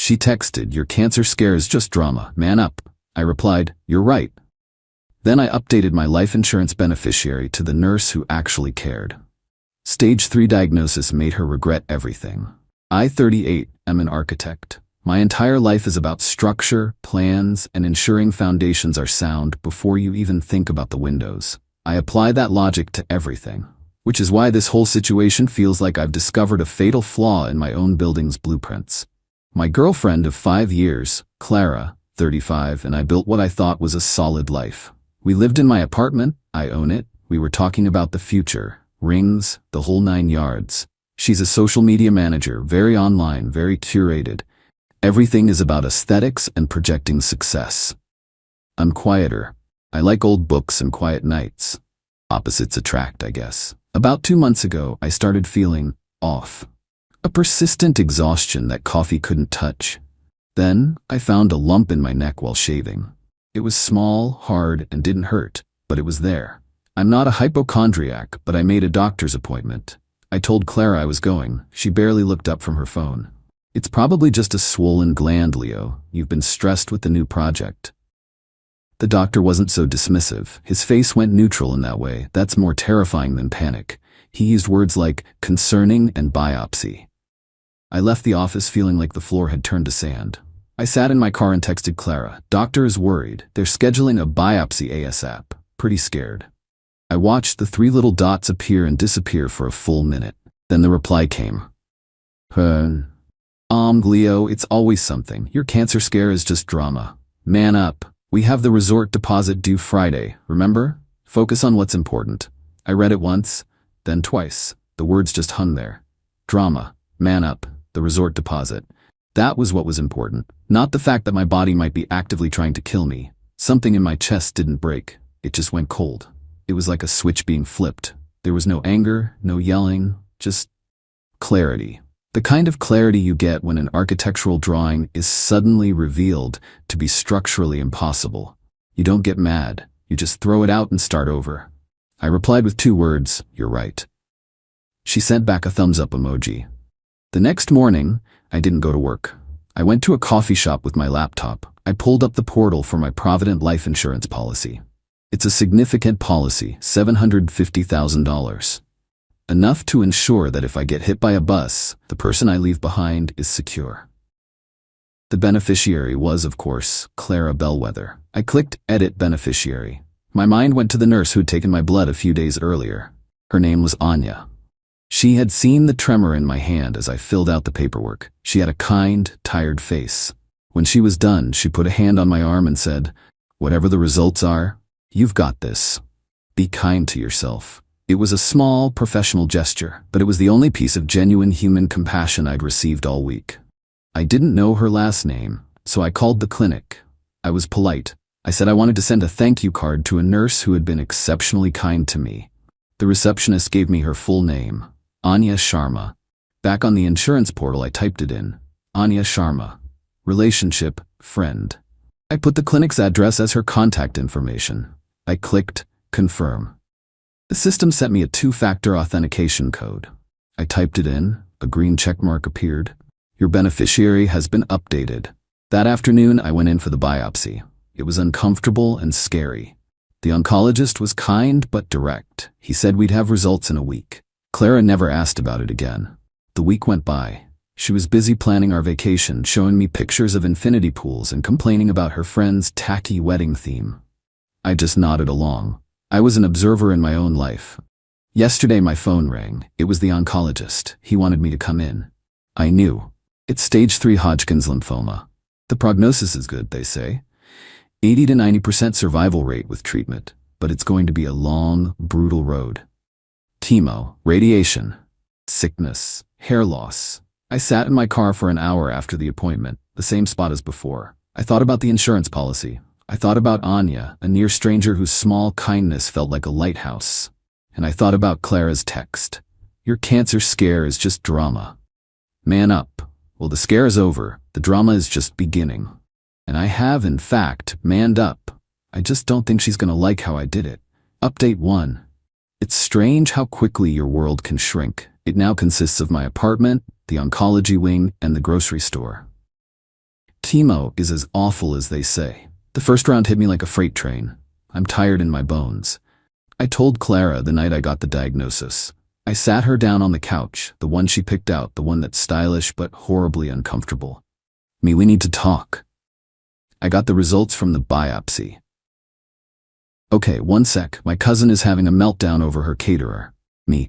She texted, "Your cancer scare is just drama. Man up." I replied, "You're right." Then I updated my life insurance beneficiary to the nurse who actually cared. Stage 3 diagnosis made her regret everything. I, 38, am an architect. My entire life is about structure, plans, and ensuring foundations are sound before you even think about the windows. I apply that logic to everything, which is why this whole situation feels like I've discovered a fatal flaw in my own building's blueprints. My girlfriend of 5 years, Clara, 35, and I built what I thought was a solid life. We lived in my apartment, I own it, we were talking about the future, rings, the whole 9 yards. She's a social media manager, very online, very curated. Everything is about aesthetics and projecting success. I'm quieter. I like old books and quiet nights. Opposites attract, I guess. About 2 months ago, I started feeling off. A persistent exhaustion that coffee couldn't touch. Then, I found a lump in my neck while shaving. It was small, hard, and didn't hurt, but it was there. I'm not a hypochondriac, but I made a doctor's appointment. I told Clara I was going. She barely looked up from her phone. "It's probably just a swollen gland, Leo. You've been stressed with the new project." The doctor wasn't so dismissive. His face went neutral in that way. That's more terrifying than panic. He used words like concerning and biopsy. I left the office feeling like the floor had turned to sand. I sat in my car and texted Clara. "Doctor is worried. They're scheduling a biopsy ASAP. Pretty scared." I watched the 3 little dots appear and disappear for a full minute. Then the reply came. Leo, it's always something. Your cancer scare is just drama. Man up. We have the resort deposit due Friday, remember? Focus on what's important." I read it once, then twice. The words just hung there. Drama. Man up. The resort deposit. That was what was important. Not the fact that my body might be actively trying to kill me. Something in my chest didn't break. It just went cold. It was like a switch being flipped. There was no anger, no yelling, just clarity. The kind of clarity you get when an architectural drawing is suddenly revealed to be structurally impossible. You don't get mad. You just throw it out and start over. I replied with 2 words, "You're right." She sent back a thumbs up emoji. The next morning, I didn't go to work. I went to a coffee shop with my laptop. I pulled up the portal for my Provident life insurance policy. It's a significant policy, $750,000. Enough to ensure that if I get hit by a bus, the person I leave behind is secure. The beneficiary was, of course, Clara Bellwether. I clicked Edit Beneficiary. My mind went to the nurse who had taken my blood a few days earlier. Her name was Anya. She had seen the tremor in my hand as I filled out the paperwork. She had a kind, tired face. When she was done, she put a hand on my arm and said, "Whatever the results are, you've got this. Be kind to yourself." It was a small, professional gesture, but it was the only piece of genuine human compassion I'd received all week. I didn't know her last name, so I called the clinic. I was polite. I said I wanted to send a thank you card to a nurse who had been exceptionally kind to me. The receptionist gave me her full name, Anya Sharma. Back on the insurance portal, I typed it in. Anya Sharma. Relationship, friend. I put the clinic's address as her contact information. I clicked Confirm. The system sent me a 2-factor authentication code. I typed it in. A green checkmark appeared. Your beneficiary has been updated. That afternoon, I went in for the biopsy. It was uncomfortable and scary. The oncologist was kind but direct. He said we'd have results in a week. Clara never asked about it again. The week went by. She was busy planning our vacation, showing me pictures of infinity pools and complaining about her friend's tacky wedding theme. I just nodded along. I was an observer in my own life. Yesterday my phone rang. It was the oncologist. He wanted me to come in. I knew. It's stage 3 Hodgkin's lymphoma. The prognosis is good, they say. 80 to 90% survival rate with treatment, but it's going to be a long, brutal road. Chemo, radiation, sickness, hair loss. I sat in my car for an hour after the appointment, the same spot as before. I thought about the insurance policy. I thought about Anya, a near stranger whose small kindness felt like a lighthouse. And I thought about Clara's text. Your cancer scare is just drama. Man up. Well, the scare is over. The drama is just beginning. And I have, in fact, manned up. I just don't think she's going to like how I did it. Update 1. It's strange how quickly your world can shrink. It now consists of my apartment, the oncology wing, and the grocery store. Chemo is as awful as they say. The first round hit me like a freight train. I'm tired in my bones. I told Clara the night I got the diagnosis. I sat her down on the couch, the one she picked out, the one that's stylish but horribly uncomfortable. We need to talk. I got the results from the biopsy. Okay, one sec, my cousin is having a meltdown over her caterer.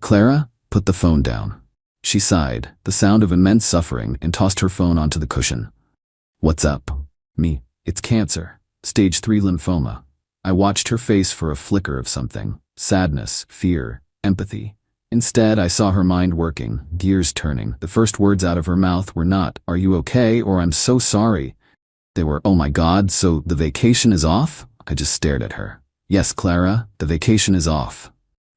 Clara, put the phone down. She sighed, the sound of immense suffering, and tossed her phone onto the cushion. What's up? It's cancer. Stage 3 lymphoma. I watched her face for a flicker of something. Sadness, fear, empathy. Instead, I saw her mind working, gears turning. The first words out of her mouth were not, "Are you okay?" or "I'm so sorry." They were, "Oh my God, so the vacation is off?" I just stared at her. Yes, Clara, the vacation is off.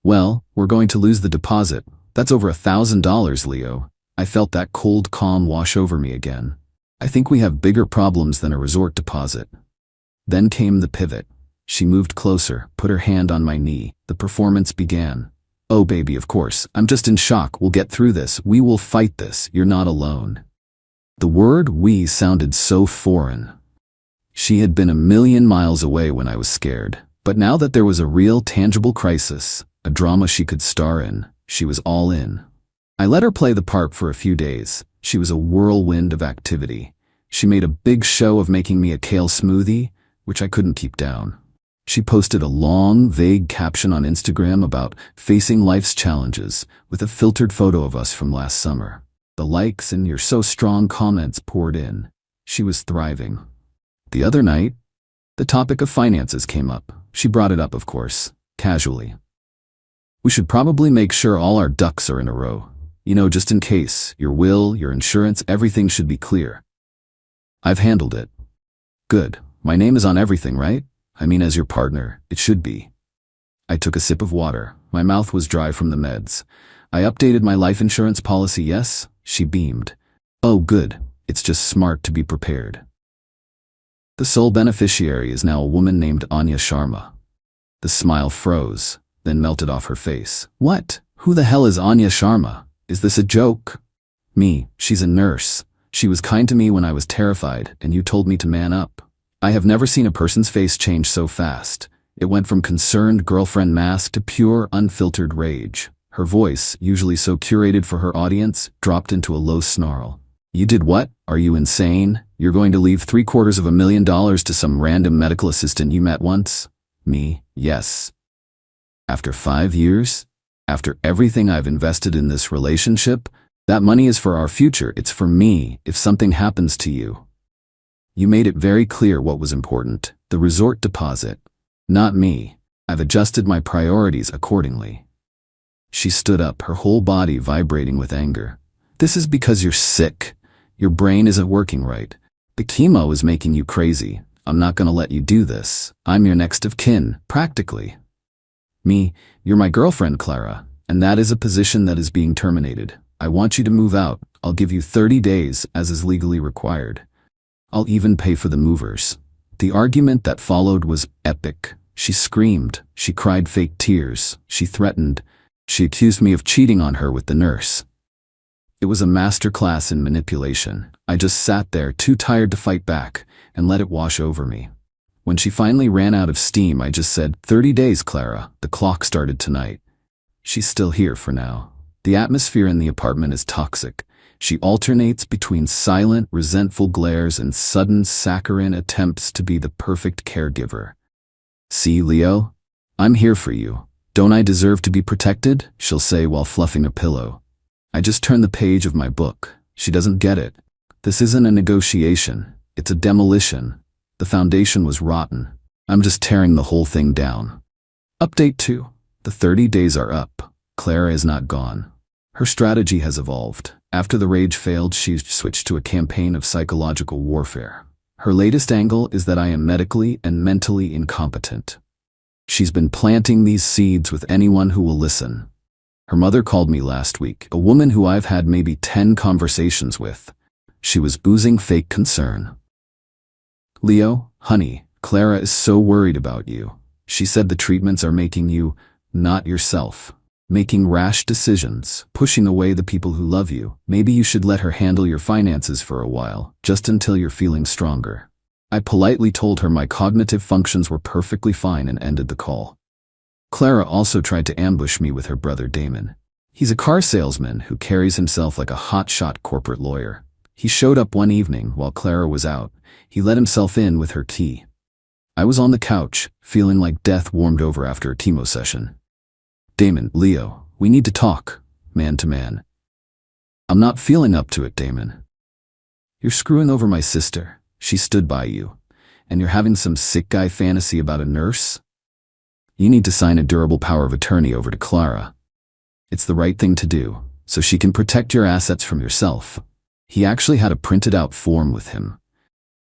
Well, we're going to lose the deposit. That's over $1,000, Leo. I felt that cold calm wash over me again. I think we have bigger problems than a resort deposit. Then came the pivot. She moved closer, put her hand on my knee. The performance began. Oh baby, of course, I'm just in shock. We'll get through this. We will fight this. You're not alone. The word "we" sounded so foreign. She had been a million miles away when I was scared. But now that there was a real, tangible crisis, a drama she could star in, she was all in. I let her play the part for a few days. She was a whirlwind of activity. She made a big show of making me a kale smoothie, which I couldn't keep down. She posted a long, vague caption on Instagram about facing life's challenges with a filtered photo of us from last summer. The likes and "you're so strong" comments poured in. She was thriving. The other night, the topic of finances came up. She brought it up, of course, casually. We should probably make sure all our ducks are in a row. Just in case. Your will, your insurance, everything should be clear. I've handled it. Good. My name is on everything, right? As your partner, it should be. I took a sip of water. My mouth was dry from the meds. I updated my life insurance policy, yes? She beamed. Oh, good. It's just smart to be prepared. The sole beneficiary is now a woman named Anya Sharma. The smile froze, then melted off her face. What? Who the hell is Anya Sharma? Is this a joke? She's a nurse. She was kind to me when I was terrified, and you told me to man up. I have never seen a person's face change so fast. It went from concerned girlfriend mask to pure, unfiltered rage. Her voice, usually so curated for her audience, dropped into a low snarl. You did what? Are you insane? You're going to leave $750,000 to some random medical assistant you met once? Yes. After 5 years? After everything I've invested in this relationship? That money is for our future. It's for me if something happens to you. You made it very clear what was important. The resort deposit. Not me. I've adjusted my priorities accordingly. She stood up, her whole body vibrating with anger. This is because you're sick. Your brain isn't working right. The chemo is making you crazy. I'm not gonna let you do this. I'm your next of kin, practically. You're my girlfriend, Clara, and that is a position that is being terminated. I want you to move out. I'll give you 30 days, as is legally required. I'll even pay for the movers. The argument that followed was epic. She screamed. She cried fake tears. She threatened. She accused me of cheating on her with the nurse. It was a masterclass in manipulation. I just sat there, too tired to fight back, and let it wash over me. When she finally ran out of steam, I just said, 30 days, Clara. The clock started tonight. She's still here for now. The atmosphere in the apartment is toxic. She alternates between silent, resentful glares and sudden, saccharine attempts to be the perfect caregiver. See, Leo? I'm here for you. Don't I deserve to be protected? She'll say while fluffing a pillow. I just turned the page of my book. She doesn't get it. This isn't a negotiation. It's a demolition. The foundation was rotten. I'm just tearing the whole thing down. Update 2. The 30 days are up. Clara is not gone. Her strategy has evolved. After the rage failed, she switched to a campaign of psychological warfare. Her latest angle is that I am medically and mentally incompetent. She's been planting these seeds with anyone who will listen. Her mother called me last week, a woman who I've had maybe 10 conversations with. She was oozing fake concern. Leo, honey, Clara is so worried about you. She said the treatments are making you not yourself. making rash decisions, pushing away the people who love you. Maybe you should let her handle your finances for a while, just until you're feeling stronger. I politely told her my cognitive functions were perfectly fine and ended the call. Clara also tried to ambush me with her brother Damon. He's a car salesman who carries himself like a hotshot corporate lawyer. He showed up one evening while Clara was out. He let himself in with her tea. I was on the couch, feeling like death warmed over after a chemo session. Damon, Leo, we need to talk, man to man. I'm not feeling up to it, Damon. You're screwing over my sister. She stood by you. And you're having some sick guy fantasy about a nurse? You need to sign a durable power of attorney over to Clara. It's the right thing to do, so she can protect your assets from yourself. He actually had a printed out form with him.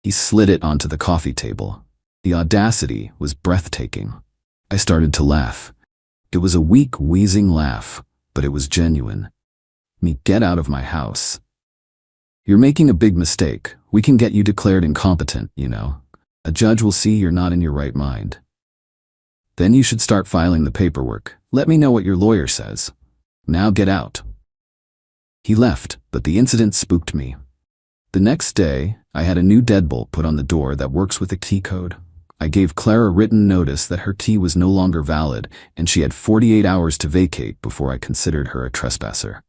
He slid it onto the coffee table. The audacity was breathtaking. I started to laugh. It was a weak, wheezing laugh, but it was genuine. Me, get out of my house. You're making a big mistake. We can get you declared incompetent, you know. A judge will see you're not in your right mind. Then you should start filing the paperwork. Let me know what your lawyer says. Now get out. He left, but the incident spooked me. The next day, I had a new deadbolt put on the door that works with a key code. I gave Clara written notice that her key was no longer valid and she had 48 hours to vacate before I considered her a trespasser.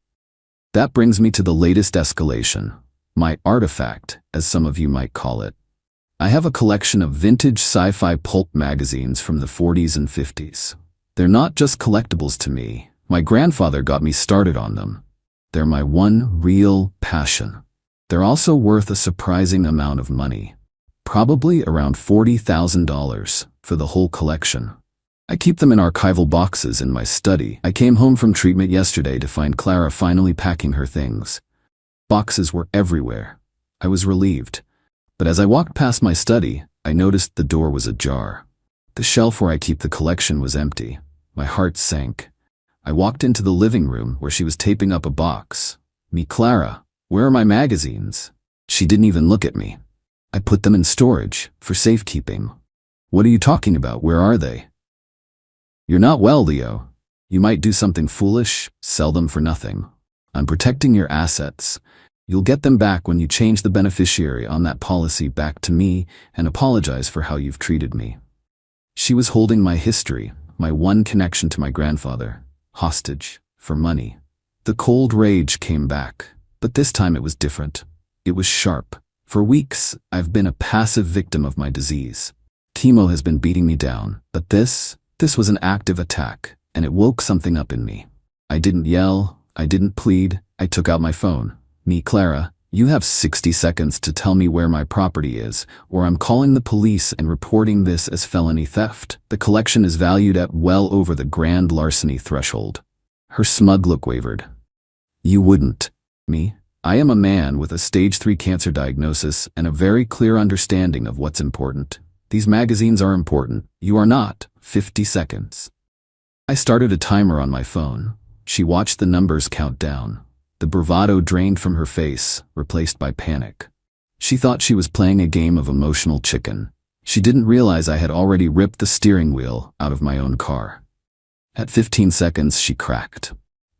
That brings me to the latest escalation, my artifact, as some of you might call it. I have a collection of vintage sci-fi pulp magazines from the 40s and 50s. They're not just collectibles to me. My grandfather got me started on them. They're my one real passion. They're also worth a surprising amount of money. Probably around $40,000 for the whole collection. I keep them in archival boxes in my study. I came home from treatment yesterday to find Clara finally packing her things. Boxes were everywhere. I was relieved. But as I walked past my study, I noticed the door was ajar. The shelf where I keep the collection was empty. My heart sank. I walked into the living room where she was taping up a box. Me, Clara, where are my magazines? She didn't even look at me. I put them in storage, for safekeeping. What are you talking about? Where are they? You're not well, Leo. You might do something foolish, sell them for nothing. I'm protecting your assets. You'll get them back when you change the beneficiary on that policy back to me and apologize for how you've treated me. She was holding my history, my one connection to my grandfather, hostage, for money. The cold rage came back, but this time it was different. It was sharp. For weeks, I've been a passive victim of my disease. Chemo has been beating me down, but this was an active attack, and it woke something up in me. I didn't yell, I didn't plead, I took out my phone. Me, Clara, you have 60 seconds to tell me where my property is, or I'm calling the police and reporting this as felony theft. The collection is valued at well over the grand larceny threshold. Her smug look wavered. You wouldn't. Me? I am a man with a stage 3 cancer diagnosis and a very clear understanding of what's important. These magazines are important. You are not. 50 seconds. I started a timer on my phone. She watched the numbers count down. The bravado drained from her face, replaced by panic. She thought she was playing a game of emotional chicken. She didn't realize I had already ripped the steering wheel out of my own car. At 15 seconds, she cracked.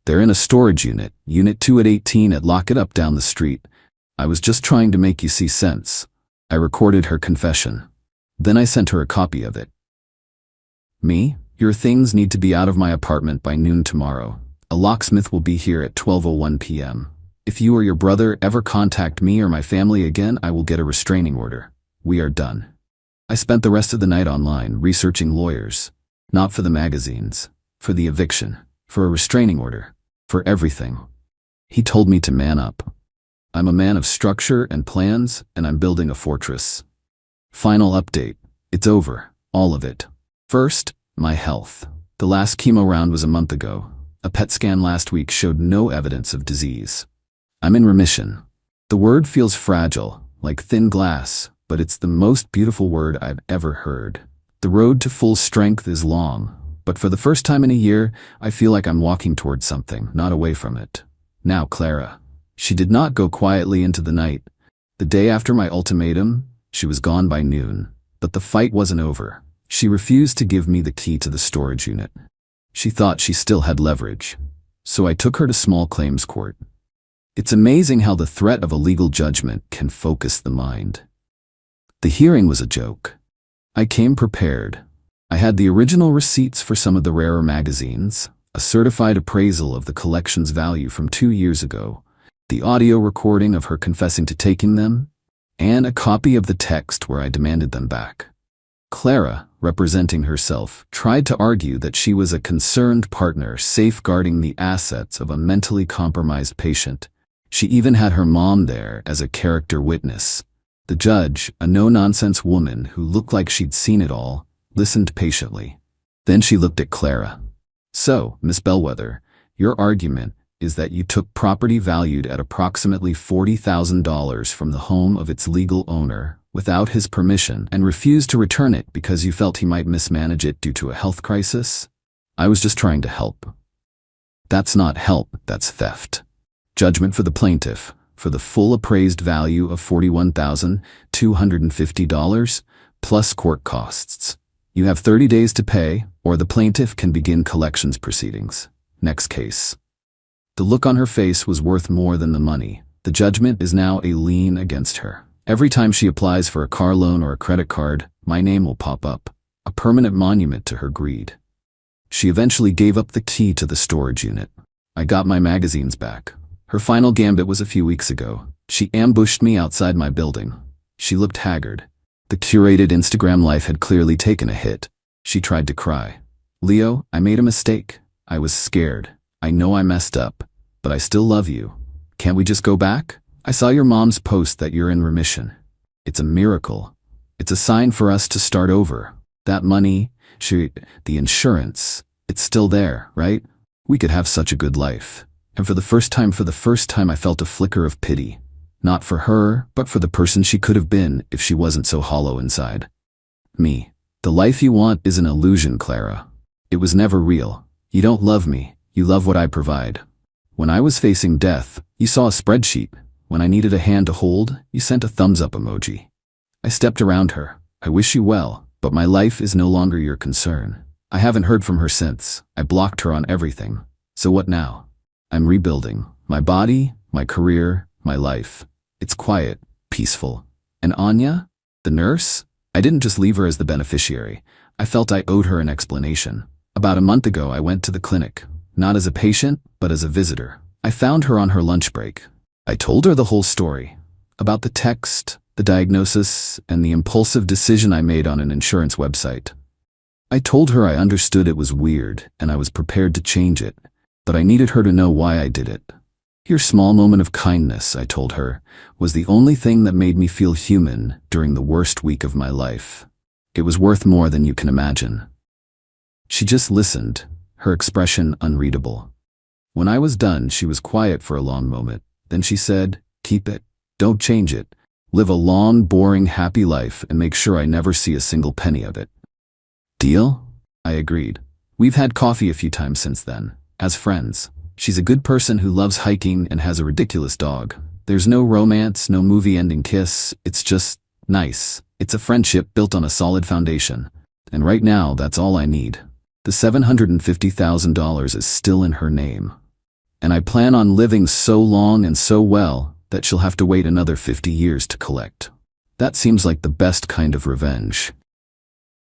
They're in a storage unit, Unit 2 at 18 at Lock It Up down the street. I was just trying to make you see sense. I recorded her confession. Then I sent her a copy of it. Me, your things need to be out of my apartment by noon tomorrow. A locksmith will be here at 12:01 p.m. If you or your brother ever contact me or my family again, I will get a restraining order. We are done. I spent the rest of the night online researching lawyers. Not for the magazines. For the eviction. For a restraining order. For everything. He told me to man up. I'm a man of structure and plans, and I'm building a fortress. Final update. It's over. All of it. First, my health. The last chemo round was a month ago. A PET scan last week showed no evidence of disease. I'm in remission. The word feels fragile, like thin glass, but it's the most beautiful word I've ever heard. The road to full strength is long, but for the first time in a year, I feel like I'm walking towards something, not away from it. Now Clara. She did not go quietly into the night. The day after my ultimatum, she was gone by noon. But the fight wasn't over. She refused to give me the key to the storage unit. She thought she still had leverage. So I took her to small claims court. It's amazing how the threat of a legal judgment can focus the mind. The hearing was a joke. I came prepared. I had the original receipts for some of the rarer magazines, a certified appraisal of the collection's value from 2 years ago, the audio recording of her confessing to taking them, and a copy of the text where I demanded them back. Clara, representing herself, tried to argue that she was a concerned partner safeguarding the assets of a mentally compromised patient. She even had her mom there as a character witness. The judge, a no-nonsense woman who looked like she'd seen it all, listened patiently. Then she looked at Clara. "So, Miss Bellwether, your argument is that you took property valued at approximately $40,000 from the home of its legal owner without his permission and refused to return it because you felt he might mismanage it due to a health crisis? I was just trying to help." That's not help, that's theft. Judgment for the plaintiff, for the full appraised value of $41,250 plus court costs. You have 30 days to pay, or the plaintiff can begin collections proceedings. Next case. The look on her face was worth more than the money. The judgment is now a lien against her. Every time she applies for a car loan or a credit card, my name will pop up, a permanent monument to her greed. She eventually gave up the key to the storage unit. I got my magazines back. Her final gambit was a few weeks ago. She ambushed me outside my building. She looked haggard. The curated Instagram life had clearly taken a hit. She tried to cry. "Leo, I made a mistake. I was scared. I know I messed up, but I still love you. Can't we just go back? I saw your mom's post that you're in remission. It's a miracle. It's a sign for us to start over. That money, the insurance, it's still there, right? We could have such a good life." And for the first time, I felt a flicker of pity. Not for her, but for the person she could have been if she wasn't so hollow inside. Me. The life you want is an illusion, Clara. It was never real. You don't love me. You love what I provide. When I was facing death, you saw a spreadsheet. When I needed a hand to hold, you sent a thumbs-up emoji. I stepped around her. I wish you well, but my life is no longer your concern. I haven't heard from her since. I blocked her on everything. So what now? I'm rebuilding. My body, my career, my life. It's quiet, peaceful. And Anya? The nurse? I didn't just leave her as the beneficiary. I felt I owed her an explanation. About a month ago, I went to the clinic. Not as a patient, but as a visitor. I found her on her lunch break. I told her the whole story. About the text, the diagnosis, and the impulsive decision I made on an insurance website. I told her I understood it was weird, and I was prepared to change it. But I needed her to know why I did it. Your small moment of kindness, I told her, was the only thing that made me feel human during the worst week of my life. It was worth more than you can imagine. She just listened, her expression unreadable. When I was done, she was quiet for a long moment. Then she said, "Keep it. Don't change it. Live a long, boring, happy life and make sure I never see a single penny of it." Deal? I agreed. We've had coffee a few times since then. As friends. She's a good person who loves hiking and has a ridiculous dog. There's no romance, no movie-ending kiss. It's just nice. It's a friendship built on a solid foundation. And right now, that's all I need. The $750,000 is still in her name. And I plan on living so long and so well that she'll have to wait another 50 years to collect. That seems like the best kind of revenge.